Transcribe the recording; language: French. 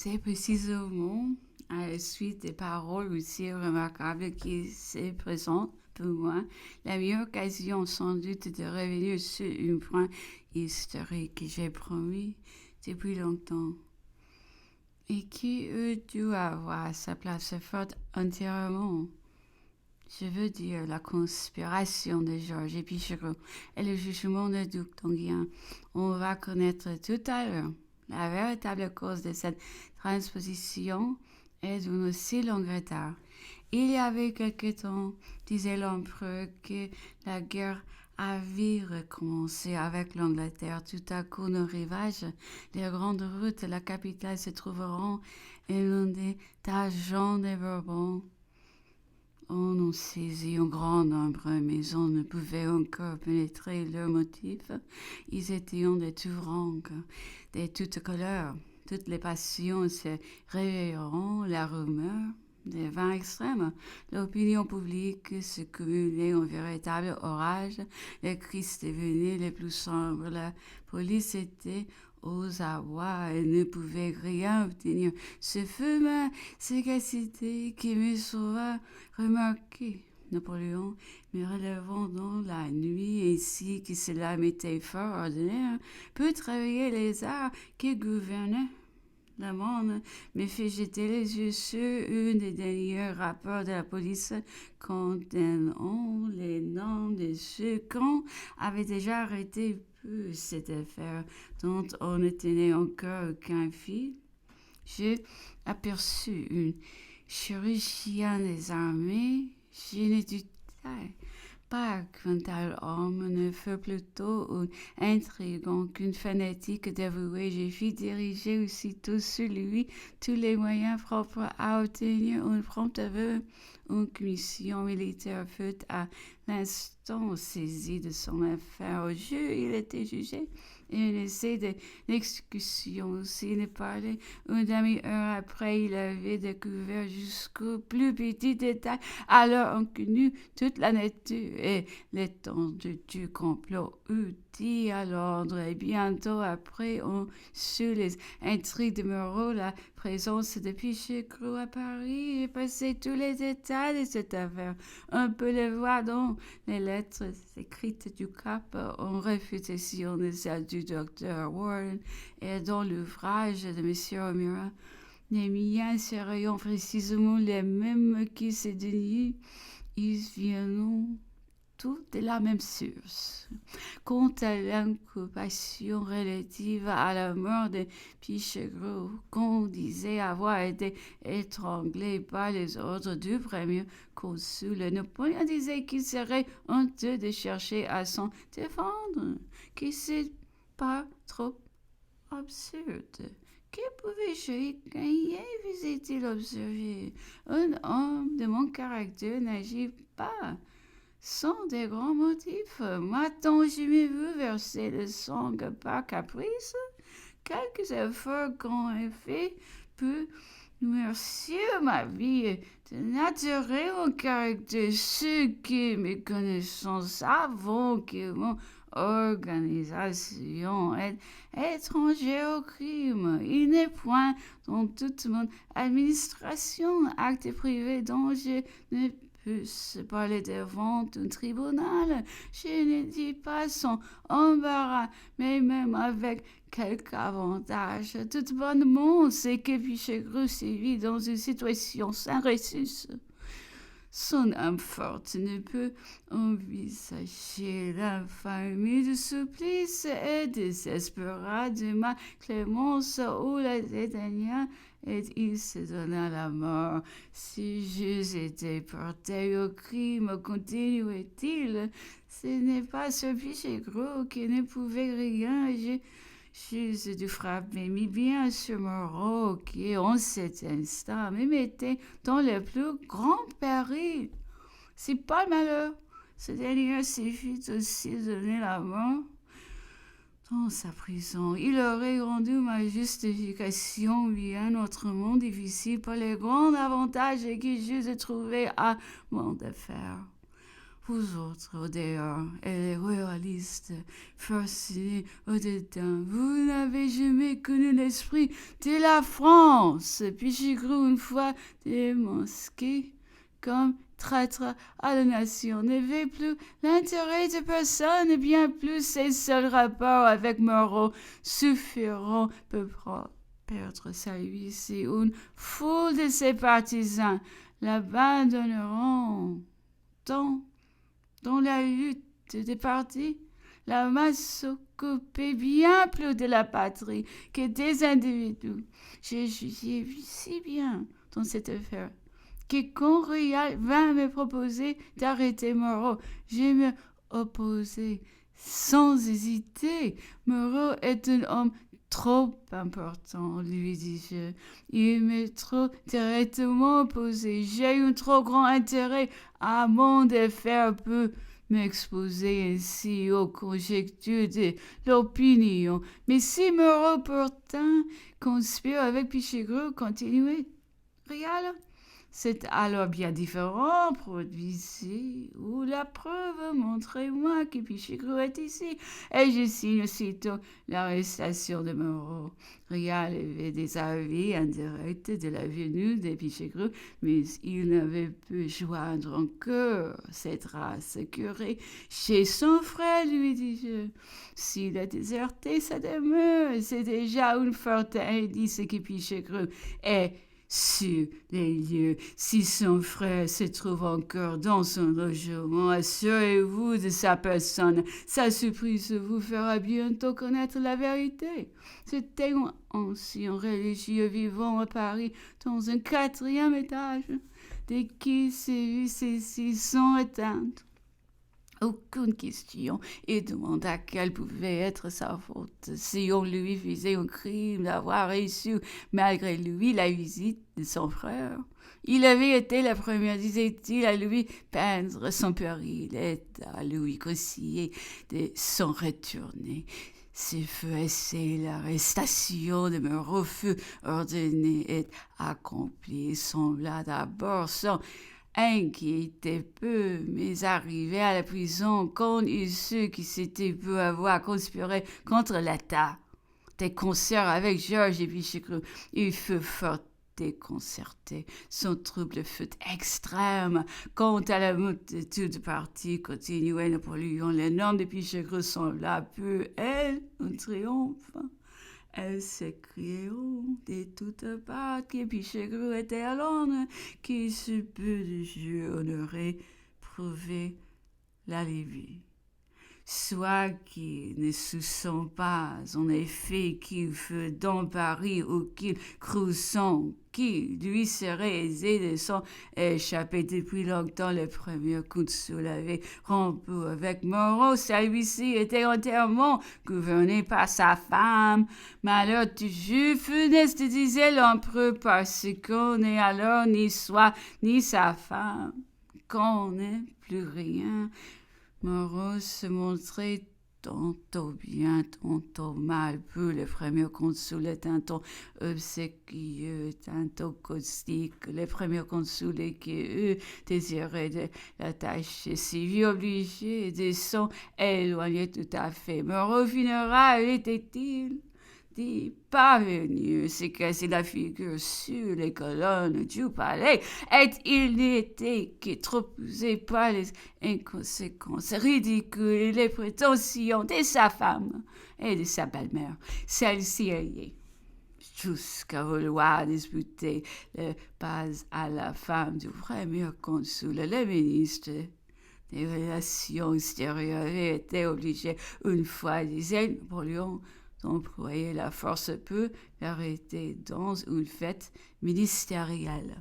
C'est précisément à la suite des paroles aussi remarquables qui se présentent pour moi la meilleure occasion sans doute de revenir sur un point historique que j'ai promis depuis longtemps et qui eût dû avoir sa place forte entièrement. Je veux dire la conspiration de Georges Pichegru et le jugement de Duc d'Enghien. On va connaître tout à l'heure. La véritable cause de cette transposition est d'un aussi long retard. Il y avait quelque temps, disait l'empereur, que la guerre avait recommencé avec l'Angleterre. Tout à coup, nos rivages, les grandes routes de la capitale se trouveront inondées d'argent des Bourbons. On en saisit un grand nombre, mais on ne pouvait encore pénétrer leurs motifs. Ils étaient de tout rang, de toutes couleurs. Toutes les passions se réveilleront, la rumeur, des vents extrêmes. L'opinion publique se cumulait en véritable orage. Les cris devenaient les plus sombres. La police était aux abois et ne pouvait rien obtenir. Ce fut ma sagacité qui me sauva remarqué. Napoléon me relevant dans la nuit ainsi que cela m'était fort ordinaire, peut travailler les arts qui gouvernaient le monde, me fit jeter les yeux sur un des derniers rapports de la police contenant les noms de ceux qu'on avait déjà arrêtés pour cette affaire dont on ne tenait encore aucun fil. J'ai aperçu une chirurgienne des armées. Je ne doutais pas qu'un tel homme ne fût plutôt un intrigant qu'une fanatique dévouée. Je fis diriger aussitôt sur lui tous les moyens propres à obtenir un prompt aveu. Une commission militaire fut à l'instant saisie de son affaire. Au jeu, il était jugé et un essai d'exécution s'il ne parlait. Une demi-heure après, il avait découvert jusqu'au plus petit détail, alors inconnu, toute la nature et l'étendue du complot eut dit à l'ordre. Et bientôt après, on sut les intrigues de Moreau, la présence de Pichegru à Paris. J'ai passé tous les détails de cette affaire. On peut le voir dans les lettres écrites du Cap en réfutation de celle du docteur Warren et dans l'ouvrage de M. O'Meara. Les miens seraient précisément les mêmes qui se dénient. Ils viennent tous de la même source. Quant à l'inculpation relative à la mort de Pichegru, qu'on disait avoir été étranglé par les ordres du premier consul, Napoléon disait qu'il serait honteux de chercher à s'en défendre, que c'est pas trop absurde. Que pouvais-je y gagner, faisait-il observer. Un homme de mon caractère n'agit pas sans des grands motifs. M'a-t-on jamais vu verser le sang par caprice? Quelques efforts qu'on ait faits pour merci ma vie de naturel au caractère. Ceux qui me connaissent savent que mon organisation est étrangère au crime. Il n'est point dans toute mon administration acte privé dont je ne puisse parler devant un tribunal. Je ne dis pas sans embarras, mais même avec quelque avantage. Tout bonnement, c'est que Pichegru sévit dans une situation sans ressources. Son âme forte ne peut envisager l'infamie du supplice et désespéra de ma clémence ou la dédaigna et il se donna la mort. Si j'eusse été porté au crime, continuait-il, ce n'est pas ce Pichegru qui ne pouvait rien. J'eusse dû frapper mi bien sur Moreau qui, en cet instant, me mettait dans le plus grand péril. C'est pas le malheur. Ce dernier s'y fut aussi donné la mort dans sa prison. Il aurait rendu ma justification bien autrement difficile par les grands avantages que j'eusse trouvé à mon affaire. Vous autres, au dehors, et les royalistes, fascinés au-dedans, vous n'avez jamais connu l'esprit de la France. Puis j'ai cru une fois démasqué comme traître à la nation, n'avait plus l'intérêt de personne, et bien plus ses seuls rapports avec Moreau suffiront pour perdre sa vie si une foule de ses partisans l'abandonneront dans la lutte des partis. La masse s'occupait bien plus de la patrie que des individus. J'ai jugé si bien dans cette affaire que quand Rial vint me proposer d'arrêter Moreau, je me opposai sans hésiter. Moreau est un homme trop important, lui dis-je. Il m'est trop directement opposé. J'ai un trop grand intérêt à m'en défaire peu m'exposer ainsi aux conjectures de l'opinion. Mais si Moreau pourtant conspire avec Pichegru, continuait Rial, c'est alors bien différent, produisez où la preuve, montrez-moi que Pichegru est ici, et je signe aussitôt l'arrestation de Moreau. Rial avait des avis indirects de la venue de Pichegru, mais il n'avait pu joindre encore cette race curée chez son frère, lui dis-je. S'il a déserté sa demeure, c'est déjà un fort indice que Pichegru est sur les lieux. Si son frère se trouve encore dans son logement, assurez-vous de sa personne. Sa surprise vous fera bientôt connaître la vérité. C'était un ancien religieux vivant à Paris dans un 4e étage, de qui s'est vu ceci sans éteindre. Aucune question, et demanda quelle pouvait être sa faute. Si on lui faisait un crime d'avoir reçu, malgré lui, la visite de son frère. Il avait été la première, disait-il, à lui peindre son péril et à lui conseiller de s'en retourner. Ce fut ainsi l'arrestation de Moreau fut ordonnée et accomplie, sembla d'abord sans inquiétait peu, mais arrivé à la prison, quand il sut qu'il s'était peu avoir conspiré contre l'État, des concerts avec Georges et Pichegru, il fut fort déconcerté. Son trouble fut extrême. Quant à la multitude partie, continuait Napoléon, les noms de Pichegru sembla peu, elle, un triomphe. Elles s'écrieront de toutes parts que Pichegru était à Londres, qui se peut de jeu honoré prouver la Libye. Soit qu'ils ne soupçonnent pas, en effet, qu'il fut dans Paris ou qu'il croissant, qui lui serait aisé de s'en échapper depuis longtemps. Le premier consul avait rompu avec Moreau. Celui-ci était entièrement gouverné par sa femme. Malheur toujours funeste, disait l'empereur, parce qu'on n'est alors ni soi ni sa femme, qu'on n'est plus rien. Moreau se montrait tantôt bien, tantôt mal. Peu le premier consul est tantôt obséquieux, tantôt caustique. Le premier consul qui eut désiré de l'attacher si vit obligé de s'en éloigner tout à fait. Moreau finira, était-il dit parvenu, s'est cassé la figure sur les colonnes du palais, et il n'était que trop usé par les inconséquences ridicules et les prétentions de sa femme et de sa belle-mère. Celle-ci est jusqu'à vouloir disputer le pas à la femme du premier consul, le ministre des Relations extérieures avait été obligé une fois, disait Napoléon, d'employer la force peu arrêtée dans une fête ministérielle.